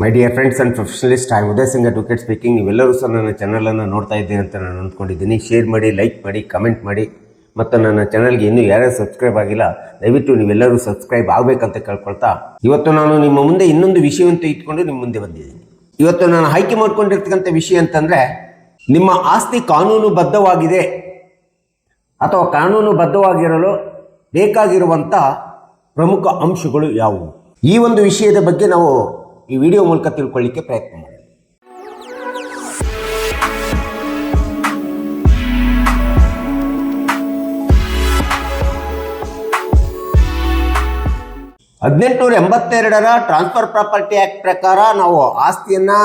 My dear friends and professionalist, I Uday Singh advocate speaking. ನೀವೆಲ್ಲರೂ ಸಹ ನನ್ನ ಚಾನಲನ್ನು ನೋಡ್ತಾ ಇದ್ದೀರಿ ಅಂತ ನಾನು ಅಂದ್ಕೊಂಡಿದ್ದೀನಿ. ಶೇರ್ ಮಾಡಿ, ಲೈಕ್ ಮಾಡಿ, ಕಮೆಂಟ್ ಮಾಡಿ, ಮತ್ತು ನನ್ನ ಚಾನಲ್ಗೆ ಇನ್ನೂ ಯಾರ್ಯಾರು ಸಬ್ಸ್ಕ್ರೈಬ್ ಆಗಿಲ್ಲ ದಯವಿಟ್ಟು ನೀವೆಲ್ಲರೂ ಸಬ್ಸ್ಕ್ರೈಬ್ ಆಗಬೇಕಂತ ಕೇಳ್ಕೊಳ್ತಾ, ಇವತ್ತು ನಾನು ನಿಮ್ಮ ಮುಂದೆ ಇನ್ನೊಂದು ವಿಷಯವಂತೂ ಇಟ್ಕೊಂಡು ನಿಮ್ಮ ಮುಂದೆ ಬಂದಿದ್ದೀನಿ. ಇವತ್ತು ನಾನು ಆಯ್ಕೆ ಮಾಡ್ಕೊಂಡಿರ್ತಕ್ಕಂಥ ವಿಷಯ ಅಂತಂದರೆ, ನಿಮ್ಮ ಆಸ್ತಿ ಕಾನೂನುಬದ್ಧವಾಗಿದೆ ಅಥವಾ ಕಾನೂನುಬದ್ಧವಾಗಿರಲು ಬೇಕಾಗಿರುವಂಥ ಪ್ರಮುಖ ಅಂಶಗಳು ಯಾವುವು, ಈ ಒಂದು ವಿಷಯದ ಬಗ್ಗೆ ನಾವು ಈ ವಿಡಿಯೋ ಮೂಲಕ ತಿಳ್ಕೊಳ್ಳಿಕ್ಕೆ ಪ್ರಯತ್ನ ಮಾಡಿ. ಹದಿನೆಂಟುನೂರ 82ರ ಟ್ರಾನ್ಸ್ಫರ್ ಪ್ರಾಪರ್ಟಿ ಆ್ಯಕ್ಟ್ ಪ್ರಕಾರ ನಾವು ಆಸ್ತಿಯನ್ನು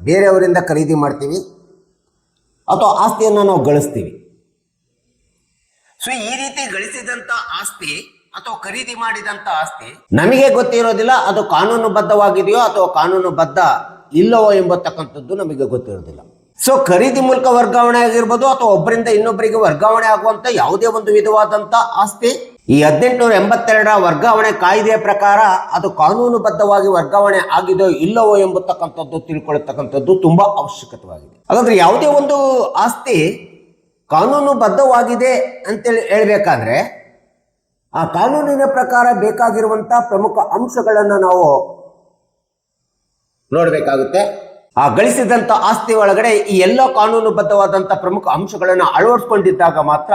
ಬೇರೆಯವರಿಂದ ಖರೀದಿ ಮಾಡ್ತೀವಿ ಅಥವಾ ಆಸ್ತಿಯನ್ನು ನಾವು ಗಳಿಸ್ತೀವಿ. ಸೊ ಈ ರೀತಿ ಗಳಿಸಿದಂಥ ಆಸ್ತಿ ಅಥವಾ ಖರೀದಿ ಮಾಡಿದಂಥ ಆಸ್ತಿ ನಮಗೆ ಗೊತ್ತಿರೋದಿಲ್ಲ, ಅದು ಕಾನೂನುಬದ್ಧವಾಗಿದೆಯೋ ಅಥವಾ ಕಾನೂನುಬದ್ಧ ಇಲ್ಲವೋ ಎಂಬತಕ್ಕಂಥದ್ದು ನಮಗೆ ಗೊತ್ತಿರೋದಿಲ್ಲ. ಸೊ ಖರೀದಿ ಮೂಲಕ ವರ್ಗಾವಣೆ ಆಗಿರ್ಬೋದು ಅಥವಾ ಒಬ್ಬರಿಂದ ಇನ್ನೊಬ್ಬರಿಗೆ ವರ್ಗಾವಣೆ ಆಗುವಂತ ಯಾವುದೇ ಒಂದು ವಿಧವಾದಂಥ ಆಸ್ತಿ ಈ 1882ರ ವರ್ಗಾವಣೆ ಕಾಯ್ದೆಯ ಪ್ರಕಾರ ಅದು ಕಾನೂನುಬದ್ಧವಾಗಿ ವರ್ಗಾವಣೆ ಆಗಿದೆಯೋ ಇಲ್ಲವೋ ಎಂಬತಕ್ಕಂಥದ್ದು ತಿಳ್ಕೊಳ್ಳತಕ್ಕಂಥದ್ದು ತುಂಬಾ ಅವಶ್ಯಕವಾಗಿದೆ. ಹಾಗಾದ್ರೆ ಯಾವುದೇ ಒಂದು ಆಸ್ತಿ ಕಾನೂನುಬದ್ಧವಾಗಿದೆ ಅಂತೇಳಿ ಹೇಳ್ಬೇಕಾದ್ರೆ ಆ ಕಾನೂನಿನ ಪ್ರಕಾರ ಬೇಕಾಗಿರುವಂತಹ ಪ್ರಮುಖ ಅಂಶಗಳನ್ನು ನಾವು ನೋಡಬೇಕಾಗುತ್ತೆ. ಆ ಗಳಿಸಿದಂಥ ಆಸ್ತಿ ಒಳಗಡೆ ಈ ಎಲ್ಲ ಕಾನೂನುಬದ್ಧವಾದಂಥ ಪ್ರಮುಖ ಅಂಶಗಳನ್ನು ಅಳವಡಿಸ್ಕೊಂಡಿದ್ದಾಗ ಮಾತ್ರ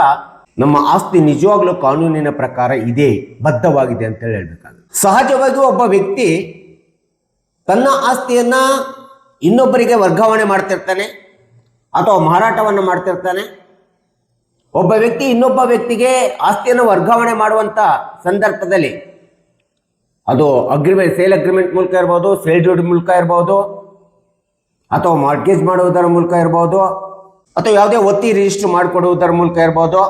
ನಮ್ಮ ಆಸ್ತಿ ನಿಜವಾಗ್ಲೂ ಕಾನೂನಿನ ಪ್ರಕಾರ ಇದೆ, ಬದ್ಧವಾಗಿದೆ ಅಂತೇಳಿ ಹೇಳ್ಬೇಕಾಗುತ್ತೆ. ಸಹಜವಾಗಿ ಒಬ್ಬ ವ್ಯಕ್ತಿ ತನ್ನ ಆಸ್ತಿಯನ್ನ ಇನ್ನೊಬ್ಬರಿಗೆ ವರ್ಗಾವಣೆ ಮಾಡ್ತಿರ್ತಾನೆ ಅಥವಾ ಮಾರಾಟವನ್ನು ಮಾಡ್ತಿರ್ತಾನೆ. ಒಬ್ಬ ವ್ಯಕ್ತಿ ಇನ್ನೊಬ್ಬ ವ್ಯಕ್ತಿಗೆ ಆಸ್ತಿಯನ್ನು ವರ್ಗಾವಣೆ ಮಾಡುವಂತ ಸಂದರ್ಭದಲ್ಲಿ ಅದು ಸೇಲ್ ಅಗ್ರಿಮೆಂಟ್ ಮೂಲಕ ಇರ್ಬೋದು, ಸೇಲ್ ಡೀಡ್ ಮೂಲಕ ಇರ್ಬೋದು, ಅಥವಾ ಮಾರ್ಗೇಜ್ ಮಾಡುವುದರ ಮೂಲಕ ಇರ್ಬೋದು, ಅಥವಾ ಯಾವುದೇ ಒತ್ತಿ ರಿಜಿಸ್ಟರ್ ಮಾಡಿಕೊಡುವುದರ ಮೂಲಕ ಇರ್ಬೋದು.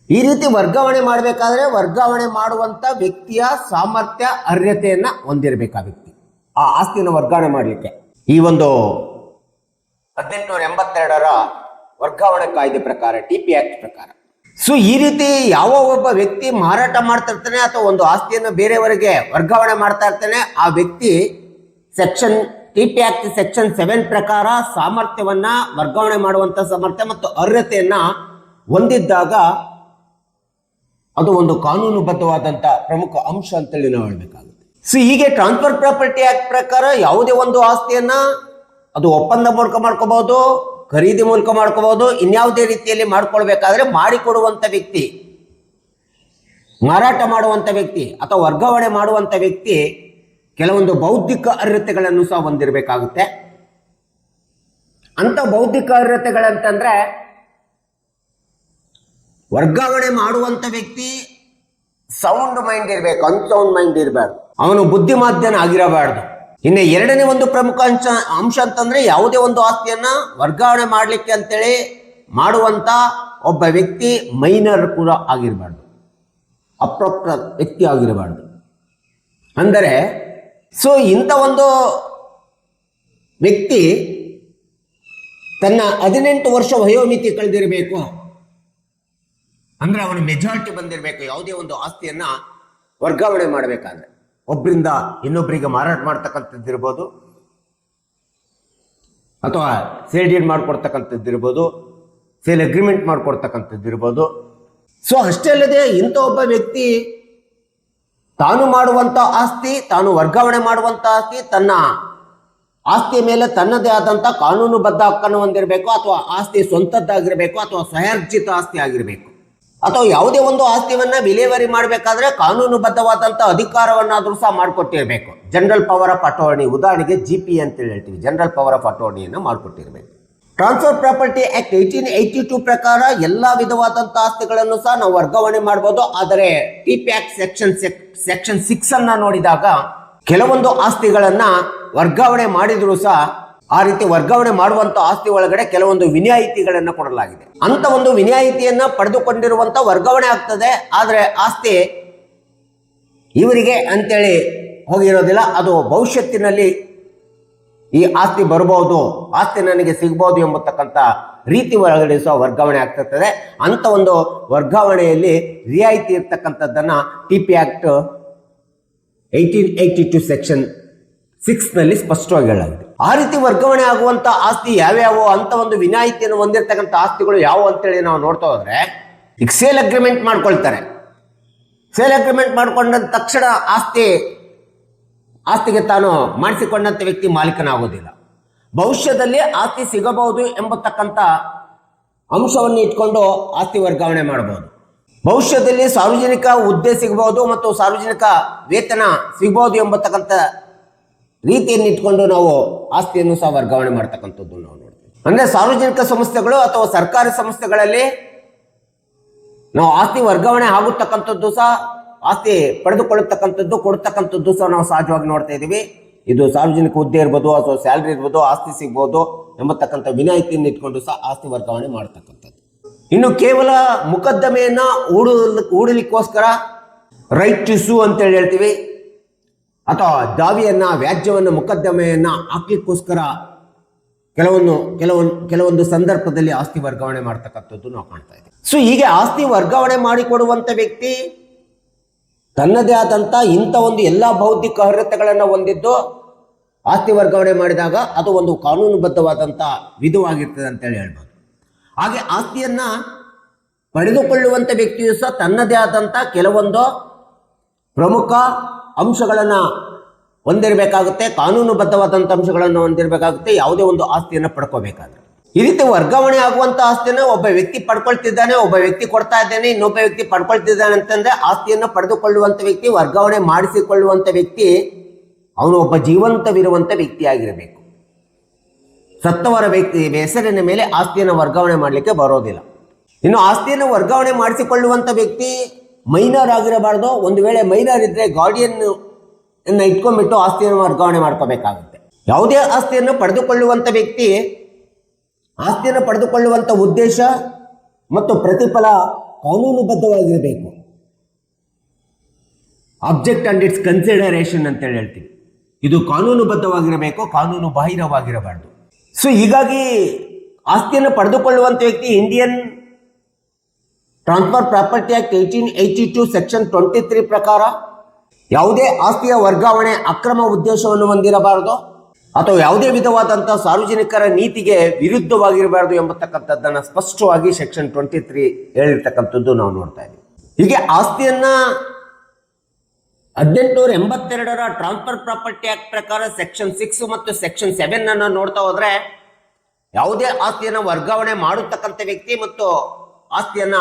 ಈ ರೀತಿ ವರ್ಗಾವಣೆ ಮಾಡಬೇಕಾದ್ರೆ ವರ್ಗಾವಣೆ ಮಾಡುವಂತ ವ್ಯಕ್ತಿಯ ಸಾಮರ್ಥ್ಯ, ಅರ್ಹತೆಯನ್ನ ಹೊಂದಿರಬೇಕು ಆ ವ್ಯಕ್ತಿ ಆ ಆಸ್ತಿಯನ್ನು ವರ್ಗಾವಣೆ ಮಾಡಲಿಕ್ಕೆ. ಈ ಒಂದು 1882ರ ವರ್ಗಾವಣೆ ಕಾಯ್ದೆ ಪ್ರಕಾರ, ಟಿಪಿ ಆಕ್ಟ್ ಪ್ರಕಾರ. ಸೊ ಈ ರೀತಿ ಯಾವ ಒಬ್ಬ ವ್ಯಕ್ತಿ ಮಾರಾಟ ಮಾಡ್ತಾ ಇರ್ತಾನೆ ಅಥವಾ ಒಂದು ಆಸ್ತಿಯನ್ನು ಬೇರೆಯವರಿಗೆ ವರ್ಗಾವಣೆ ಮಾಡ್ತಾ ಇರ್ತಾನೆ, ಆ ವ್ಯಕ್ತಿ ಟಿಪಿ ಆಕ್ಟ್ ಸೆಕ್ಷನ್ 7 ಪ್ರಕಾರ ಸಾಮರ್ಥ್ಯವನ್ನ, ವರ್ಗಾವಣೆ ಮಾಡುವಂತ ಸಾಮರ್ಥ್ಯ ಮತ್ತು ಅರ್ಹತೆಯನ್ನ ಹೊಂದಿದ್ದಾಗ ಅದು ಒಂದು ಕಾನೂನುಬದ್ಧವಾದಂತ ಪ್ರಮುಖ ಅಂಶ ಅಂತೇಳಿ ನಾವು ಹೇಳ್ಬೇಕಾಗುತ್ತೆ. ಸೊ ಹೀಗೆ ಟ್ರಾನ್ಸ್ಫರ್ ಪ್ರಾಪರ್ಟಿ ಆಕ್ಟ್ ಪ್ರಕಾರ ಯಾವುದೇ ಒಂದು ಆಸ್ತಿಯನ್ನ ಅದು ಒಪ್ಪಂದ ಮೂಲಕ ಮಾಡ್ಕೋಬಹುದು, ಖರೀದಿ ಮೂಲಕ ಮಾಡ್ಕೋಬಹುದು, ಇನ್ಯಾವುದೇ ರೀತಿಯಲ್ಲಿ ಮಾಡ್ಕೊಳ್ಬೇಕಾದ್ರೆ ಮಾಡಿಕೊಡುವಂತ ವ್ಯಕ್ತಿ, ಮಾರಾಟ ಮಾಡುವಂತ ವ್ಯಕ್ತಿ ಅಥವಾ ವರ್ಗಾವಣೆ ಮಾಡುವಂತ ವ್ಯಕ್ತಿ ಕೆಲವೊಂದು ಬೌದ್ಧಿಕ ಅರ್ಹತೆಗಳನ್ನು ಸಹ ಹೊಂದಿರಬೇಕಾಗುತ್ತೆ. ಅಂತ ಬೌದ್ಧಿಕ ಅರ್ಹತೆಗಳಂತಂದ್ರೆ ವರ್ಗಾವಣೆ ಮಾಡುವಂತ ವ್ಯಕ್ತಿ ಸೌಂಡ್ ಮೈಂಡ್ ಇರಬೇಕು, ಅನ್ಸೌಂಡ್ ಮೈಂಡ್ ಇರಬಾರ್ದು, ಅವನು ಬುದ್ಧಿಮಾಂದ್ಯನ ಆಗಿರಬಾರ್ದು. ಇನ್ನು ಎರಡನೇ ಒಂದು ಪ್ರಮುಖ ಅಂಶ ಅಂತಂದ್ರೆ ಯಾವುದೇ ಒಂದು ಆಸ್ತಿಯನ್ನ ವರ್ಗಾವಣೆ ಮಾಡ್ಲಿಕ್ಕೆ ಅಂತೇಳಿ ಮಾಡುವಂತ ಒಬ್ಬ ವ್ಯಕ್ತಿ ಮೈನರ್ ಕೂಡ ಆಗಿರಬಾರ್ದು, ಅಪ್ರಾಪ್ತ ವ್ಯಕ್ತಿ ಆಗಿರಬಾರ್ದು. ಅಂದರೆ ಸೊ ಇಂಥ ಒಂದು ವ್ಯಕ್ತಿ ತನ್ನ 18 ವರ್ಷ ವಯೋಮಿತಿ ಕಳೆದಿರಬೇಕು, ಅಂದ್ರೆ ಅವನು ಮೆಜಾರಿಟಿ ಬಂದಿರಬೇಕು ಯಾವುದೇ ಒಂದು ಆಸ್ತಿಯನ್ನ ವರ್ಗಾವಣೆ ಮಾಡಬೇಕಾದ್ರೆ. ಒಬ್ಬರಿಂದ ಇನ್ನೊಬ್ಬರಿಗೆ ಮಾರಾಟ ಮಾಡ್ತಕ್ಕಂಥದ್ದಿರ್ಬೋದು ಅಥವಾ ಸೇಲ್ ಡೀಡ್ ಮಾಡ್ಕೊಡ್ತಕ್ಕಂಥದ್ದಿರ್ಬೋದು, ಸೇಲ್ ಅಗ್ರಿಮೆಂಟ್ ಮಾಡ್ಕೊಡ್ತಕ್ಕಂಥದ್ದಿರ್ಬೋದು. ಸೊ ಅಷ್ಟೇ ಅಲ್ಲದೆ ಇಂಥ ಒಬ್ಬ ವ್ಯಕ್ತಿ ತಾನು ಮಾಡುವಂತ ಆಸ್ತಿ, ತಾನು ವರ್ಗಾವಣೆ ಮಾಡುವಂತ ಆಸ್ತಿ, ತನ್ನ ಆಸ್ತಿಯ ಮೇಲೆ ತನ್ನದೇ ಆದಂತ ಕಾನೂನುಬದ್ಧ ಹಕ್ಕನ್ನು ಹೊಂದಿರಬೇಕು, ಅಥವಾ ಆಸ್ತಿ ಸ್ವಂತದ್ದಾಗಿರ್ಬೇಕು, ಅಥವಾ ಸ್ವಯರ್ಜಿತ ಆಸ್ತಿ ಆಗಿರಬೇಕು, ಅಥವಾ ಯಾವುದೇ ಒಂದು ಆಸ್ತಿಯನ್ನ ವಿಲೇವಾರಿ ಮಾಡಬೇಕಾದ್ರೆ ಕಾನೂನುಬದ್ಧವಾದಂಥ ಅಧಿಕಾರವನ್ನಾದರೂ ಸಹ ಮಾಡಿಕೊಟ್ಟಿರಬೇಕು. ಜನರಲ್ ಪವರ್ ಆಫ್ ಅಟಾರ್ನಿ, ಉದಾಹರಣೆಗೆ GP ಅಂತೇಳಿ ಹೇಳ್ತೀವಿ, ಜನರಲ್ ಪವರ್ ಆಫ್ ಅಟಾರ್ನಿಯನ್ನು ಮಾಡಿಕೊಟ್ಟಿರಬೇಕು. ಟ್ರಾನ್ಸ್ಫರ್ ಪ್ರಾಪರ್ಟಿ ಆಕ್ಟ್ 1882 ಪ್ರಕಾರ ಎಲ್ಲ ವಿಧವಾದಂಥ ಆಸ್ತಿಗಳನ್ನು ಸಹ ನಾವು ವರ್ಗಾವಣೆ ಮಾಡಬಹುದು. ಆದರೆ ಟಿಪಿ ಆಕ್ಟ್ ಸೆಕ್ಷನ್ 6 ಅನ್ನ ನೋಡಿದಾಗ ಕೆಲವೊಂದು ಆಸ್ತಿಗಳನ್ನ ವರ್ಗಾವಣೆ ಮಾಡಿದ್ರು ಸಹ ಆ ರೀತಿ ವರ್ಗಾವಣೆ ಮಾಡುವಂತ ಆಸ್ತಿ ಒಳಗಡೆ ಕೆಲವೊಂದು ವಿನಾಯಿತಿಗಳನ್ನ ಕೊಡಲಾಗಿದೆ. ಅಂತ ಒಂದು ವಿನಾಯಿತಿಯನ್ನ ಪಡೆದುಕೊಂಡಿರುವಂತ ವರ್ಗಾವಣೆ ಆಗ್ತದೆ, ಆದ್ರೆ ಆಸ್ತಿ ಇವರಿಗೆ ಅಂತೇಳಿ ಹೋಗಿರೋದಿಲ್ಲ, ಅದು ಭವಿಷ್ಯತ್ತಿನಲ್ಲಿ ಈ ಆಸ್ತಿ ಬರಬಹುದು, ಆಸ್ತಿ ನನಗೆ ಸಿಗಬಹುದು ಎಂಬತಕ್ಕಂಥ ರೀತಿ ಒಳಗಡೆ ಸಹ ವರ್ಗಾವಣೆ ಆಗ್ತಿರ್ತದೆ. ಅಂತ ಒಂದು ವರ್ಗಾವಣೆಯಲ್ಲಿ ರಿಯಾಯಿತಿ ಇರ್ತಕ್ಕಂಥದ್ದನ್ನ ಟಿಪಿ ಆಕ್ಟ್ 1882 ಸೆಕ್ಷನ್ 6 ಸ್ಪಷ್ಟವಾಗಿ ಹೇಳಲಾಗಿದೆ. ಆ ರೀತಿ ವರ್ಗಾವಣೆ ಆಗುವಂತ ಆಸ್ತಿ ಯಾವ್ಯಾವ ಅಂತ ಒಂದು ವಿನಾಯಿತಿಯನ್ನು ಹೊಂದಿರತಕ್ಕಂಥ ಆಸ್ತಿಗಳು ಯಾವ ಅಂತೇಳಿ ನಾವು ನೋಡ್ತಾ ಹೋದ್ರೆ, ಈಗ ಸೇಲ್ ಅಗ್ರಿಮೆಂಟ್ ಮಾಡ್ಕೊಳ್ತಾರೆ. ಸೇಲ್ ಅಗ್ರಿಮೆಂಟ್ ಮಾಡ್ಕೊಂಡ ತಕ್ಷಣ ಆಸ್ತಿಗೆ ತಾನು ಮಾಡಿಸಿಕೊಂಡಂತ ವ್ಯಕ್ತಿ ಮಾಲೀಕನಾಗೋದಿಲ್ಲ. ಭವಿಷ್ಯದಲ್ಲಿ ಆಸ್ತಿ ಸಿಗಬಹುದು ಎಂಬತಕ್ಕಂಥ ಅಂಶವನ್ನು ಇಟ್ಕೊಂಡು ಆಸ್ತಿ ವರ್ಗಾವಣೆ ಮಾಡಬಹುದು. ಭವಿಷ್ಯದಲ್ಲಿ ಸಾರ್ವಜನಿಕ ಹುದ್ದೆ ಸಿಗಬಹುದು ಮತ್ತು ಸಾರ್ವಜನಿಕ ವೇತನ ಸಿಗಬಹುದು ಎಂಬತಕ್ಕಂಥ ರೀತಿಯನ್ನು ಇಟ್ಕೊಂಡು ನಾವು ಆಸ್ತಿಯನ್ನು ಸಹ ವರ್ಗಾವಣೆ ಮಾಡ್ತಕ್ಕಂಥದ್ದು ನಾವು ನೋಡ್ತೀವಿ. ಅಂದ್ರೆ ಸಾರ್ವಜನಿಕ ಸಂಸ್ಥೆಗಳು ಅಥವಾ ಸರ್ಕಾರಿ ಸಂಸ್ಥೆಗಳಲ್ಲಿ ನಾವು ಆಸ್ತಿ ವರ್ಗಾವಣೆ ಆಗುತ್ತಕ್ಕಂಥದ್ದು ಸಹ, ಆಸ್ತಿ ಪಡೆದುಕೊಳ್ಳತಕ್ಕಂಥದ್ದು ಕೊಡ್ತಕ್ಕಂಥದ್ದು ಸಹ ನಾವು ಸಹಜವಾಗಿ ನೋಡ್ತಾ ಇದ್ದೀವಿ. ಇದು ಸಾರ್ವಜನಿಕ ಹುದ್ದೆ ಇರ್ಬೋದು ಅಥವಾ ಸ್ಯಾಲ್ರಿ ಇರ್ಬೋದು, ಆಸ್ತಿ ಸಿಗ್ಬೋದು ಎಂಬತಕ್ಕಂಥ ವಿನಾಯಿತಿಯನ್ನು ಇಟ್ಕೊಂಡು ಸಹ ಆಸ್ತಿ ವರ್ಗಾವಣೆ ಮಾಡ್ತಕ್ಕಂಥದ್ದು. ಇನ್ನು ಕೇವಲ ಮುಕದ್ದಮೆಯನ್ನ ಹೂಡಲಿಕ್ಕೋಸ್ಕರ ರೈಟ್ ಟು ಸೂ ಅಂತೇಳಿ ಹೇಳ್ತೀವಿ, ಅಥವಾ ದಾವಿಯನ್ನ ವ್ಯಾಜ್ಯವನ್ನ ಮುಕದ್ದಮೆಯನ್ನ ಹಾಕ್ಲಿಕ್ಕೋಸ್ಕರ ಕೆಲವೊಂದು ಸಂದರ್ಭದಲ್ಲಿ ಆಸ್ತಿ ವರ್ಗಾವಣೆ ಮಾಡ್ತಕ್ಕಂಥದ್ದು ನಾವು ಕಾಣ್ತಾ ಇದ್ದೀವಿ. ಸೊ ಹೀಗೆ ಆಸ್ತಿ ವರ್ಗಾವಣೆ ಮಾಡಿಕೊಡುವಂತ ವ್ಯಕ್ತಿ ತನ್ನದೇ ಆದಂತ ಇಂಥ ಒಂದು ಎಲ್ಲಾ ಬೌದ್ಧಿಕ ಅರ್ಹತೆಗಳನ್ನು ಹೊಂದಿದ್ದು ಆಸ್ತಿ ವರ್ಗಾವಣೆ ಮಾಡಿದಾಗ ಅದು ಒಂದು ಕಾನೂನುಬದ್ಧವಾದಂತ ವಿಧವಾಗಿರ್ತದೆ ಅಂತೇಳಿ ಹೇಳ್ಬೋದು. ಹಾಗೆ ಆಸ್ತಿಯನ್ನ ಪಡೆದುಕೊಳ್ಳುವಂತ ವ್ಯಕ್ತಿಯು ಸಹ ತನ್ನದೇ ಆದಂತ ಕೆಲವೊಂದು ಪ್ರಮುಖ ಅಂಶಗಳನ್ನ ಹೊಂದಿರಬೇಕಾಗುತ್ತೆ, ಕಾನೂನುಬದ್ಧವಾದಂಥ ಅಂಶಗಳನ್ನು ಹೊಂದಿರಬೇಕಾಗುತ್ತೆ ಯಾವುದೇ ಒಂದು ಆಸ್ತಿಯನ್ನು ಪಡ್ಕೋಬೇಕಾದ್ರೆ. ಈ ರೀತಿ ವರ್ಗಾವಣೆ ಆಗುವಂತ ಆಸ್ತಿಯನ್ನು ಒಬ್ಬ ವ್ಯಕ್ತಿ ಪಡ್ಕೊಳ್ತಿದ್ದಾನೆ, ಒಬ್ಬ ವ್ಯಕ್ತಿ ಕೊಡ್ತಾ ಇದ್ದಾನೆ, ಇನ್ನೊಬ್ಬ ವ್ಯಕ್ತಿ ಪಡ್ಕೊಳ್ತಿದ್ದಾನೆ ಅಂತಂದ್ರೆ ಆಸ್ತಿಯನ್ನು ಪಡೆದುಕೊಳ್ಳುವಂತ ವ್ಯಕ್ತಿ, ವರ್ಗಾವಣೆ ಮಾಡಿಸಿಕೊಳ್ಳುವಂತ ವ್ಯಕ್ತಿ ಅವನು ಒಬ್ಬ ಜೀವಂತವಿರುವಂತ ವ್ಯಕ್ತಿ ಆಗಿರಬೇಕು. ಸತ್ತವರ ವ್ಯಕ್ತಿ ಹೆಸರಿನ ಮೇಲೆ ಆಸ್ತಿಯನ್ನು ವರ್ಗಾವಣೆ ಮಾಡಲಿಕ್ಕೆ ಬರೋದಿಲ್ಲ. ಇನ್ನು ಆಸ್ತಿಯನ್ನು ವರ್ಗಾವಣೆ ಮಾಡಿಸಿಕೊಳ್ಳುವಂತ ವ್ಯಕ್ತಿ ಮೈನರ್ ಆಗಿರಬಾರ್ದು. ಒಂದು ವೇಳೆ ಮೈನರ್ ಇದ್ರೆ ಗಾರ್ಡಿಯನ್ ಇಟ್ಕೊಂಡ್ಬಿಟ್ಟು ಆಸ್ತಿಯನ್ನು ವರ್ಗಾವಣೆ ಮಾಡ್ಕೋಬೇಕಾಗುತ್ತೆ. ಯಾವುದೇ ಆಸ್ತಿಯನ್ನು ಪಡೆದುಕೊಳ್ಳುವಂತ ವ್ಯಕ್ತಿ ಆಸ್ತಿಯನ್ನು ಪಡೆದುಕೊಳ್ಳುವಂತ ಉದ್ದೇಶ ಮತ್ತು ಪ್ರತಿಫಲ ಕಾನೂನುಬದ್ಧವಾಗಿರಬೇಕು. ಆಬ್ಜೆಕ್ಟ್ ಅಂಡ್ ಇಟ್ಸ್ ಕನ್ಸಿಡರೇಷನ್ ಅಂತ ಹೇಳ್ತೀವಿ. ಇದು ಕಾನೂನುಬದ್ಧವಾಗಿರಬೇಕು, ಕಾನೂನು ಬಾಹಿರವಾಗಿರಬಾರ್ದು. ಸೊ ಹೀಗಾಗಿ ಆಸ್ತಿಯನ್ನು ಪಡೆದುಕೊಳ್ಳುವಂತ ವ್ಯಕ್ತಿ Indian transfer property act 1882 section 23 ಪ್ರಕಾರ ಯಾವುದೇ ಆಸ್ತಿಯ ವರ್ಗಾವಣೆ ಅಕ್ರಮ ಉದ್ದೇಶವನ್ನು ಹೊಂದಿರಬಾರದು ಅಥವಾ ಯಾವುದೇ ವಿಧವಾದಂತಹ ಸಾರ್ವಜನಿಕರ ನೀತಿಗೆ ವಿರುದ್ಧವಾಗಿರಬಾರದು ಎಂಬತಕ್ಕಂಥದ್ದನ್ನು ಸ್ಪಷ್ಟವಾಗಿ ಸೆಕ್ಷನ್ 23 ಹೇಳಿರ್ತಕ್ಕಂಥದ್ದು ನಾವು ನೋಡ್ತಾ ಇದ್ದೀವಿ. ಹೀಗೆ ಆಸ್ತಿಯನ್ನ 1882ರ ಟ್ರಾನ್ಸ್ಫರ್ ಪ್ರಾಪರ್ಟಿ ಆಕ್ಟ್ ಪ್ರಕಾರ ಸೆಕ್ಷನ್ 6 ಮತ್ತು ಸೆಕ್ಷನ್ 7 ಅನ್ನು ನೋಡ್ತಾ ಹೋದ್ರೆ ಯಾವುದೇ ಆಸ್ತಿಯನ್ನು ವರ್ಗಾವಣೆ ಮಾಡತಕ್ಕಂಥ ವ್ಯಕ್ತಿ ಮತ್ತು ಆಸ್ತಿಯನ್ನ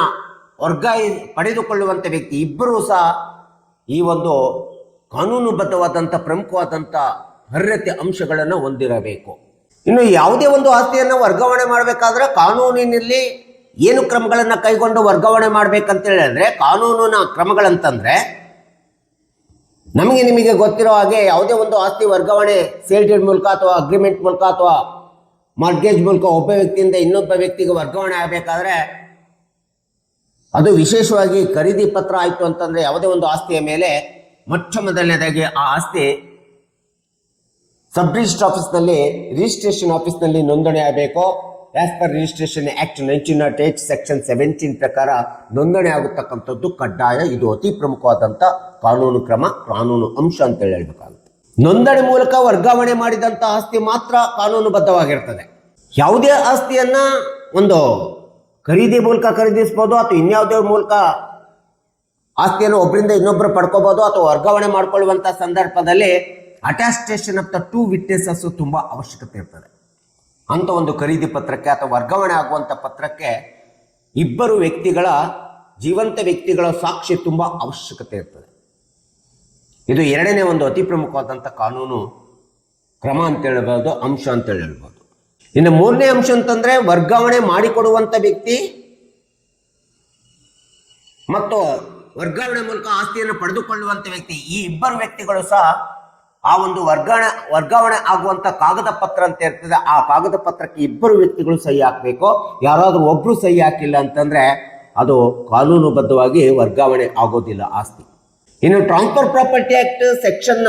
ಪಡೆದುಕೊಳ್ಳುವಂತ ವ್ಯಕ್ತಿ ಇಬ್ಬರೂ ಸಹ ಈ ಒಂದು ಕಾನೂನುಬದ್ಧವಾದಂಥ ಪ್ರಮುಖವಾದಂಥ ಅರ್ಹತೆ ಅಂಶಗಳನ್ನು ಹೊಂದಿರಬೇಕು. ಇನ್ನು ಯಾವುದೇ ಒಂದು ಆಸ್ತಿಯನ್ನು ವರ್ಗಾವಣೆ ಮಾಡಬೇಕಾದ್ರೆ ಕಾನೂನಿನಲ್ಲಿ ಏನು ಕ್ರಮಗಳನ್ನು ಕೈಗೊಂಡು ವರ್ಗಾವಣೆ ಮಾಡ್ಬೇಕಂತ ಹೇಳಿದ್ರೆ, ಕಾನೂನಿನ ಕ್ರಮಗಳಂತಂದ್ರೆ ನಿಮಗೆ ಗೊತ್ತಿರೋ ಹಾಗೆ ಯಾವುದೇ ಒಂದು ಆಸ್ತಿ ವರ್ಗಾವಣೆ ಸೇಲ್ ಡೀಡ್ ಮೂಲಕ ಅಥವಾ ಅಗ್ರಿಮೆಂಟ್ ಮೂಲಕ ಅಥವಾ ಮಾರ್ಗೇಜ್ ಮೂಲಕ ಒಬ್ಬ ವ್ಯಕ್ತಿಯಿಂದ ಇನ್ನೊಬ್ಬ ವ್ಯಕ್ತಿಗೆ ವರ್ಗಾವಣೆ ಆಗಬೇಕಾದ್ರೆ ಅದು ವಿಶೇಷವಾಗಿ ಖರೀದಿ ಪತ್ರ ಆಯಿತು ಅಂತಂದ್ರೆ ಯಾವುದೇ ಒಂದು ಆಸ್ತಿಯ ಮೇಲೆ ಮೊಟ್ಟ ಮೊದಲನೇದಾಗಿ ಆ ಆಸ್ತಿ ಸಬ್ ರಿಜಿಸ್ಟರ್ ಆಫೀಸ್ನಲ್ಲಿ ರಿಜಿಸ್ಟ್ರೇಷನ್ ಆಫೀಸ್ನಲ್ಲಿ ನೋಂದಣಿ ಆಗಬೇಕು. As per registration act 1908 section 17 ಪ್ರಕಾರ ನೋಂದಣಿ ಆಗತಕ್ಕಂಥದ್ದು ಕಡ್ಡಾಯ. ಇದು ಅತಿ ಪ್ರಮುಖವಾದಂಥ ಕಾನೂನು ಕ್ರಮ, ಕಾನೂನು ಅಂಶ ಅಂತ ಹೇಳಬೇಕಾಗುತ್ತೆ. ನೋಂದಣಿ ಮೂಲಕ ವರ್ಗಾವಣೆ ಮಾಡಿದಂಥ ಆಸ್ತಿ ಮಾತ್ರ ಕಾನೂನುಬದ್ಧವಾಗಿರ್ತದೆ. ಯಾವುದೇ ಆಸ್ತಿಯನ್ನ ಒಂದು ಖರೀದಿ ಮೂಲಕ ಖರೀದಿಸಬಹುದು ಅಥವಾ ಇನ್ಯಾವುದೇ ಮೂಲಕ ಆಸ್ತಿಯನ್ನು ಒಬ್ಬರಿಂದ ಇನ್ನೊಬ್ಬರು ಪಡ್ಕೋಬಹುದು ಅಥವಾ ವರ್ಗಾವಣೆ ಮಾಡಿಕೊಳ್ಳುವಂತ ಸಂದರ್ಭದಲ್ಲಿ ಅಟ್ಯಾಸ್ಟೇಷನ್ ಆಫ್ ದ 2 ವಿಟ್ನೆಸಸ್ ತುಂಬಾ ಅವಶ್ಯಕತೆ ಇರ್ತದೆ. ಅಂತ ಒಂದು ಖರೀದಿ ಪತ್ರಕ್ಕೆ ಅಥವಾ ವರ್ಗಾವಣೆ ಆಗುವಂತ ಪತ್ರಕ್ಕೆ ಇಬ್ಬರು ವ್ಯಕ್ತಿಗಳ, ಜೀವಂತ ವ್ಯಕ್ತಿಗಳ ಸಾಕ್ಷಿ ತುಂಬಾ ಅವಶ್ಯಕತೆ ಇರ್ತದೆ. ಇದು ಎರಡನೇ ಒಂದು ಅತಿ ಪ್ರಮುಖವಾದಂಥ ಕಾನೂನು ಕ್ರಮ ಅಂತ ಹೇಳ್ಬೋದು, ಅಂಶ ಅಂತ ಹೇಳ್ಬೋದು. ಇನ್ನು ಮೂರನೇ ಅಂಶ ಅಂತಂದ್ರೆ ವರ್ಗಾವಣೆ ಮಾಡಿಕೊಡುವಂತ ವ್ಯಕ್ತಿ ಮತ್ತು ವರ್ಗಾವಣೆ ಮೂಲಕ ಆಸ್ತಿಯನ್ನು ಪಡೆದುಕೊಳ್ಳುವಂತ ವ್ಯಕ್ತಿ, ಈ ಇಬ್ಬರು ವ್ಯಕ್ತಿಗಳು ಸಹ ಆ ಒಂದು ವರ್ಗಾವಣೆ ಆಗುವಂತ ಕಾಗದ ಪತ್ರ ಅಂತ ಇರ್ತದೆ, ಆ ಕಾಗದ ಪತ್ರಕ್ಕೆ ಇಬ್ಬರು ವ್ಯಕ್ತಿಗಳು ಸಹಿ ಹಾಕಬೇಕು. ಯಾರಾದ್ರೂ ಒಬ್ರು ಸಹಿ ಹಾಕಿಲ್ಲ ಅಂತಂದ್ರೆ ಅದು ಕಾನೂನುಬದ್ಧವಾಗಿ ವರ್ಗಾವಣೆ ಆಗೋದಿಲ್ಲ ಆಸ್ತಿ. ಇನ್ನು ಟ್ರಾನ್ಸ್ಫರ್ ಪ್ರಾಪರ್ಟಿ ಆಕ್ಟ್ ಸೆಕ್ಷನ್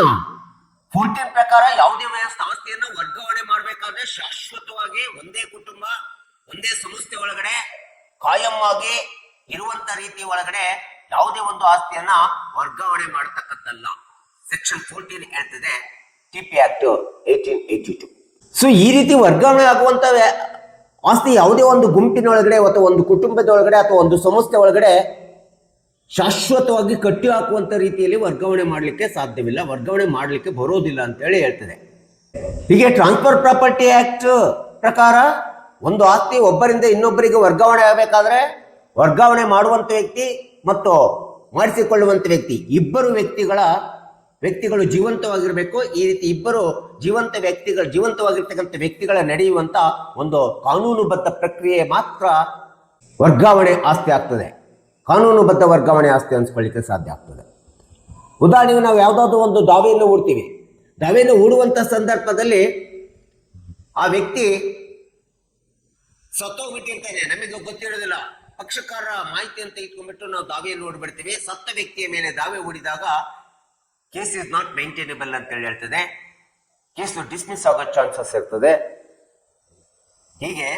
14 ಪ್ರಕಾರ ಯಾವುದೇ ವಯಸ್ಸಿನ ಆಸ್ತಿಯನ್ನು ವರ್ಗಾವಣೆ ಮಾಡಬೇಕಾದ್ರೆ ಶಾಶ್ವತವಾಗಿ ಒಂದೇ ಕುಟುಂಬ, ಒಂದೇ ಸಂಸ್ಥೆ ಒಳಗಡೆ ಕಾಯಂ ಆಗಿ ಇರುವಂತ ರೀತಿ ಒಳಗಡೆ ಯಾವುದೇ ಒಂದು ಆಸ್ತಿಯನ್ನ ವರ್ಗಾವಣೆ ಮಾಡತಕ್ಕಂತಲ್ಲ. ಸೆಕ್ಷನ್ 14 ಹೇಳ್ತಿದೆ TP ಆಕ್ಟ್ 1882. ಸೊ ಈ ರೀತಿ ವರ್ಗಾವಣೆ ಆಗುವಂತ ಆಸ್ತಿ ಯಾವುದೇ ಒಂದು ಗುಂಪಿನೊಳಗಡೆ ಅಥವಾ ಒಂದು ಕುಟುಂಬದೊಳಗಡೆ ಅಥವಾ ಒಂದು ಸಂಸ್ಥೆ ಒಳಗಡೆ ಶಾಶ್ವತವಾಗಿ ಕಟ್ಟಿ ಹಾಕುವಂತ ರೀತಿಯಲ್ಲಿ ವರ್ಗಾವಣೆ ಮಾಡಲಿಕ್ಕೆ ಸಾಧ್ಯವಿಲ್ಲ, ವರ್ಗಾವಣೆ ಮಾಡಲಿಕ್ಕೆ ಬರೋದಿಲ್ಲ ಅಂತೇಳಿ ಹೇಳ್ತದೆ. ಹೀಗೆ ಟ್ರಾನ್ಸ್ಫರ್ ಪ್ರಾಪರ್ಟಿ ಆಕ್ಟ್ ಪ್ರಕಾರ ಒಂದು ಆಸ್ತಿ ಒಬ್ಬರಿಂದ ಇನ್ನೊಬ್ಬರಿಗೆ ವರ್ಗಾವಣೆ ಆಗಬೇಕಾದ್ರೆ ವರ್ಗಾವಣೆ ಮಾಡುವಂತ ವ್ಯಕ್ತಿ ಮತ್ತು ಮಾಡಿಸಿಕೊಳ್ಳುವಂತ ವ್ಯಕ್ತಿ ಇಬ್ಬರು ವ್ಯಕ್ತಿಗಳು ಜೀವಂತವಾಗಿರಬೇಕು. ಈ ರೀತಿ ಇಬ್ಬರು ಜೀವಂತವಾಗಿರ್ತಕ್ಕಂಥ ವ್ಯಕ್ತಿಗಳ ನಡೆಯುವಂತ ಒಂದು ಕಾನೂನುಬದ್ಧ ಪ್ರಕ್ರಿಯೆ ಮಾತ್ರ ವರ್ಗಾವಣೆ ಆಸ್ತಿ ಆಗ್ತದೆ, ಕಾನೂನುಬದ್ಧ ವರ್ಗಾವಣೆ ಆಸ್ತಿ ಅನ್ಸ್ಕೊಳ್ಳಿಕ್ಕೆ ಸಾಧ್ಯ ಆಗ್ತದೆ. ಉದಾಹರಣೆಗೆ ನಾವು ಯಾವುದಾದ್ರೂ ಒಂದು ದಾವೆಯನ್ನು ಹೂಡ್ತೀವಿ. ದಾವೆಯನ್ನು ಹೂಡುವಂತ ಸಂದರ್ಭದಲ್ಲಿ ಆ ವ್ಯಕ್ತಿ ಸತ್ತೋಗ್ಬಿಟ್ಟಿರ್ತಾನೆ, ನಮಗೆ ಗೊತ್ತಿರೋದಿಲ್ಲ, ಪಕ್ಷಕಾರರ ಮಾಹಿತಿಯನ್ನು ತೆಗೆದುಕೊಂಡ್ಬಿಟ್ಟು ನಾವು ದಾವೆಯನ್ನು ಹೂಡ್ಬಿಡ್ತೀವಿ. ಸತ್ತ ವ್ಯಕ್ತಿಯ ಮೇಲೆ ದಾವೆ ಹೂಡಿದಾಗ ಕೇಸ್ ಇಸ್ ನಾಟ್ ಮೇಂಟೈನೇಬಲ್ ಅಂತ ಹೇಳಿ ಹೇಳ್ತದೆ, ಕೇಸ್ ಡಿಸ್ಮಿಸ್ ಆಗೋ ಚಾನ್ಸಸ್ ಇರ್ತದೆ. ಹೀಗೆ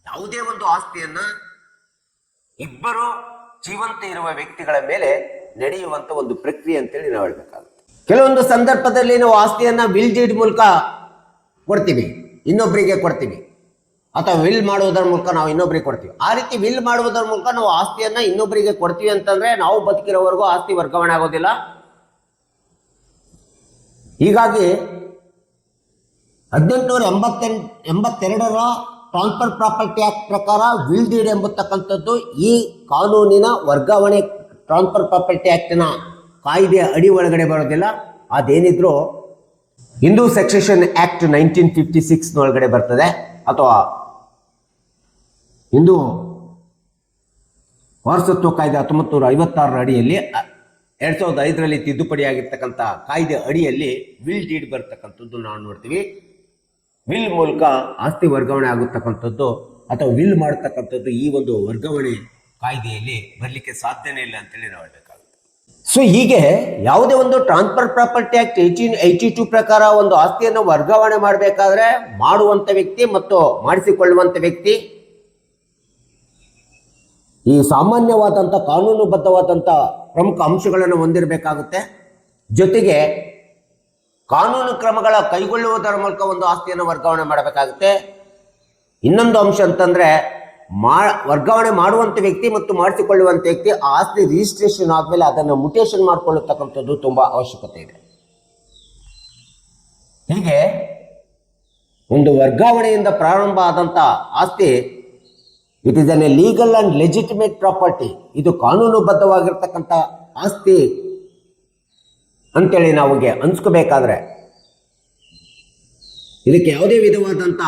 ಯಾವುದೇ ಒಂದು ಆಸ್ತಿಯನ್ನ ಇಬ್ಬರು ಜೀವಂತ ಇರುವ ವ್ಯಕ್ತಿಗಳ ಮೇಲೆ ನಡೆಯುವಂತ ಒಂದು ಪ್ರಕ್ರಿಯೆ ಅಂತೇಳಿ ನಾವು ಹೇಳ್ಬೇಕಾಗುತ್ತೆ. ಕೆಲವೊಂದು ಸಂದರ್ಭದಲ್ಲಿ ನಾವು ಆಸ್ತಿಯನ್ನ ವಿಲ್ ಡೀಡ್ ಮೂಲಕ ಕೊಡ್ತೀವಿ, ಇನ್ನೊಬ್ಬರಿಗೆ ಕೊಡ್ತೀವಿ, ಅಥವಾ ವಿಲ್ ಮಾಡುವುದರ ಮೂಲಕ ನಾವು ಇನ್ನೊಬ್ಬರಿಗೆ ಕೊಡ್ತೀವಿ. ಆ ರೀತಿ ವಿಲ್ ಮಾಡುವುದರ ಮೂಲಕ ನಾವು ಆಸ್ತಿಯನ್ನ ಇನ್ನೊಬ್ಬರಿಗೆ ಕೊಡ್ತೀವಿ ಅಂತಂದ್ರೆ ನಾವು ಬದುಕಿರೋವರೆಗೂ ಆಸ್ತಿ ವರ್ಗಾವಣೆ ಆಗೋದಿಲ್ಲ. ಹೀಗಾಗಿ 1882ರ ಟ್ರಾನ್ಸ್ಫರ್ ಪ್ರಾಪರ್ಟಿ ಆಕ್ಟ್ ಪ್ರಕಾರ ವಿಲ್ ಡೀಡ್ ಎಂಬತಕ್ಕಂಥದ್ದು ಈ ಕಾನೂನಿನ ವರ್ಗಾವಣೆ ಟ್ರಾನ್ಸ್ಫರ್ ಪ್ರಾಪರ್ಟಿ ಆಕ್ಟಿನ ಕಾಯ್ದೆಯ ಅಡಿ ಒಳಗಡೆ ಬರೋದಿಲ್ಲ. ಅದೇನಿದ್ರು ಹಿಂದೂ ಸಕ್ಸೆಷನ್ ಆಕ್ಟ್ 1956 ಒಳಗಡೆ ಬರ್ತದೆ, ಅಥವಾ ಹಿಂದೂ ವಾರಸತ್ವ ಕಾಯ್ದೆ 1956 ಅಡಿಯಲ್ಲಿ 2005ರಲ್ಲಿ ತಿದ್ದುಪಡಿಯಾಗಿರ್ತಕ್ಕಂಥ ಕಾಯ್ದೆ ಅಡಿಯಲ್ಲಿ ವಿಲ್ ಡೀಡ್ ಬರ್ತಕ್ಕಂಥದ್ದು ನಾವು ನೋಡ್ತೀವಿ. ವಿಲ್ ಮೂಲಕ ಆಸ್ತಿ ವರ್ಗಾವಣೆ ಆಗತಕ್ಕಂಥದ್ದು ಅಥವಾ ವಿಲ್ ಮಾಡತಕ್ಕಂಥದ್ದು ಈ ಒಂದು ವರ್ಗಾವಣೆ ಕಾಯ್ದೆಯಲ್ಲಿ ಬರಲಿಕ್ಕೆ ಸಾಧ್ಯನೇ ಇಲ್ಲ ಅಂತೇಳಿ ನಾವು ಹೇಳಬೇಕಾಗುತ್ತೆ. ಸೊ ಹೀಗೆ ಯಾವುದೇ ಒಂದು ಟ್ರಾನ್ಸ್ಫರ್ ಪ್ರಾಪರ್ಟಿ ಆಕ್ಟ್ 1882 ಪ್ರಕಾರ ಒಂದು ಆಸ್ತಿಯನ್ನು ವರ್ಗಾವಣೆ ಮಾಡಬೇಕಾದ್ರೆ ಮಾಡುವಂತ ವ್ಯಕ್ತಿ ಮತ್ತು ಮಾಡಿಸಿಕೊಳ್ಳುವಂತ ವ್ಯಕ್ತಿ ಈ ಸಾಮಾನ್ಯವಾದಂಥ ಕಾನೂನುಬದ್ಧವಾದಂಥ ಪ್ರಮುಖ ಅಂಶಗಳನ್ನು ಹೊಂದಿರಬೇಕಾಗುತ್ತೆ. ಜೊತೆಗೆ ಕಾನೂನು ಕ್ರಮಗಳ ಕೈಗೊಳ್ಳುವುದರ ಮೂಲಕ ಒಂದು ಆಸ್ತಿಯನ್ನು ವರ್ಗಾವಣೆ ಮಾಡಬೇಕಾಗುತ್ತೆ. ಇನ್ನೊಂದು ಅಂಶ ಅಂತಂದ್ರೆ ವರ್ಗಾವಣೆ ಮಾಡುವಂತ ವ್ಯಕ್ತಿ ಮತ್ತು ಮಾಡಿಸಿಕೊಳ್ಳುವಂತ ವ್ಯಕ್ತಿ ಆ ಆಸ್ತಿ ರಿಜಿಸ್ಟ್ರೇಷನ್ ಆದ್ಮೇಲೆ ಅದನ್ನು ಮುಟೇಷನ್ ಮಾಡಿಕೊಳ್ಳತಕ್ಕಂಥದ್ದು ತುಂಬಾ ಅವಶ್ಯಕತೆ ಇದೆ. ಹೀಗೆ ಒಂದು ವರ್ಗಾವಣೆಯಿಂದ ಪ್ರಾರಂಭ ಆದಂತ ಆಸ್ತಿ it is N A legal and legitimate property, ಇದು ಕಾನೂನುಬದ್ಧವಾಗಿರ್ತಕ್ಕಂಥ ಆಸ್ತಿ ಅಂತೇಳಿ ನಾವಿಗೆ ಅನ್ಸ್ಕೋಬೇಕಾದ್ರೆ, ಇದಕ್ಕೆ ಯಾವುದೇ ವಿಧವಾದಂಥ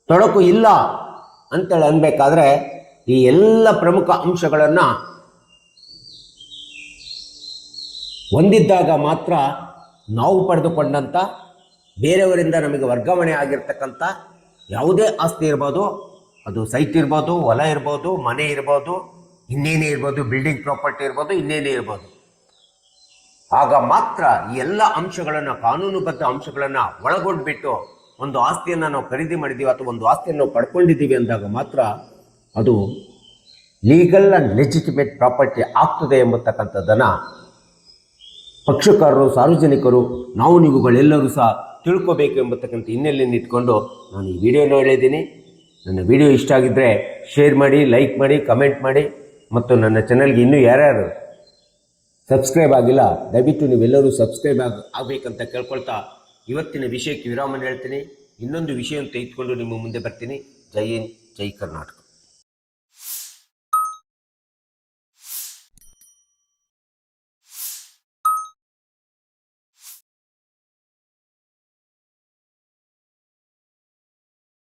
ತೊಡಕು ಇಲ್ಲ ಅಂತೇಳಿ ಅನ್ಬೇಕಾದ್ರೆ ಈ ಎಲ್ಲ ಪ್ರಮುಖ ಅಂಶಗಳನ್ನು ಹೊಂದಿದ್ದಾಗ ಮಾತ್ರ ನಾವು ಪಡೆದುಕೊಂಡಂಥ ಬೇರೆಯವರಿಂದ ನಮಗೆ ವರ್ಗಾವಣೆ ಆಗಿರ್ತಕ್ಕಂಥ ಯಾವುದೇ ಆಸ್ತಿ ಇರ್ಬೋದು, ಅದು ಸೈಟ್ ಇರ್ಬೋದು, ಹೊಲ ಇರ್ಬೋದು, ಮನೆ ಇರ್ಬೋದು, ಇನ್ನೇನೇ ಇರ್ಬೋದು, ಬಿಲ್ಡಿಂಗ್ ಪ್ರಾಪರ್ಟಿ ಇರ್ಬೋದು, ಇನ್ನೇನೇ ಇರ್ಬೋದು, ಆಗ ಮಾತ್ರ ಈ ಎಲ್ಲ ಅಂಶಗಳನ್ನು, ಕಾನೂನುಬದ್ಧ ಅಂಶಗಳನ್ನು ಒಳಗೊಂಡ್ಬಿಟ್ಟು ಒಂದು ಆಸ್ತಿಯನ್ನು ನಾವು ಖರೀದಿ ಮಾಡಿದ್ದೀವಿ ಅಥವಾ ಒಂದು ಆಸ್ತಿಯನ್ನು ನಾವು ಪಡ್ಕೊಂಡಿದ್ದೀವಿ ಅಂದಾಗ ಮಾತ್ರ ಅದು ಲೀಗಲ್ ಆ್ಯಂಡ್ ಲೆಜಿಟಿಮೇಟ್ ಪ್ರಾಪರ್ಟಿ ಆಗ್ತದೆ ಎಂಬತಕ್ಕಂಥದ್ದನ್ನು ಪಕ್ಷಕಾರರು, ಸಾರ್ವಜನಿಕರು, ನಾವು ನೀವುಗಳೆಲ್ಲರೂ ಸಹ ತಿಳ್ಕೋಬೇಕು ಎಂಬತಕ್ಕಂಥ ಹಿನ್ನೆಲೆಯನ್ನು ಇಟ್ಕೊಂಡು ನಾನು ಈ ವಿಡಿಯೋನ ಹೇಳಿದ್ದೀನಿ. ನನ್ನ ವಿಡಿಯೋ ಇಷ್ಟ ಆಗಿದ್ದರೆ ಶೇರ್ ಮಾಡಿ, ಲೈಕ್ ಮಾಡಿ, ಕಮೆಂಟ್ ಮಾಡಿ, ಮತ್ತು ನನ್ನ ಚಾನಲ್ಗೆ ಇನ್ನೂ ಯಾರ್ಯಾರು ಸಬ್ಸ್ಕ್ರೈಬ್ ಆಗಿಲ್ಲ ದಯವಿಟ್ಟು ನೀವೆಲ್ಲರೂ ಸಬ್ಸ್ಕ್ರೈಬ್ ಆಗಬೇಕಂತ ಕೇಳ್ಕೊಳ್ತಾ ಇವತ್ತಿನ ವಿಷಯಕ್ಕೆ ವಿರಾಮನ ಹೇಳ್ತೀನಿ. ಇನ್ನೊಂದು ವಿಷಯವನ್ನು ತೆಗೆದುಕೊಂಡು ನಿಮ್ಮ ಮುಂದೆ ಬರ್ತೀನಿ. ಜೈ ಹಿಂದ್, ಜೈ ಕರ್ನಾಟಕ.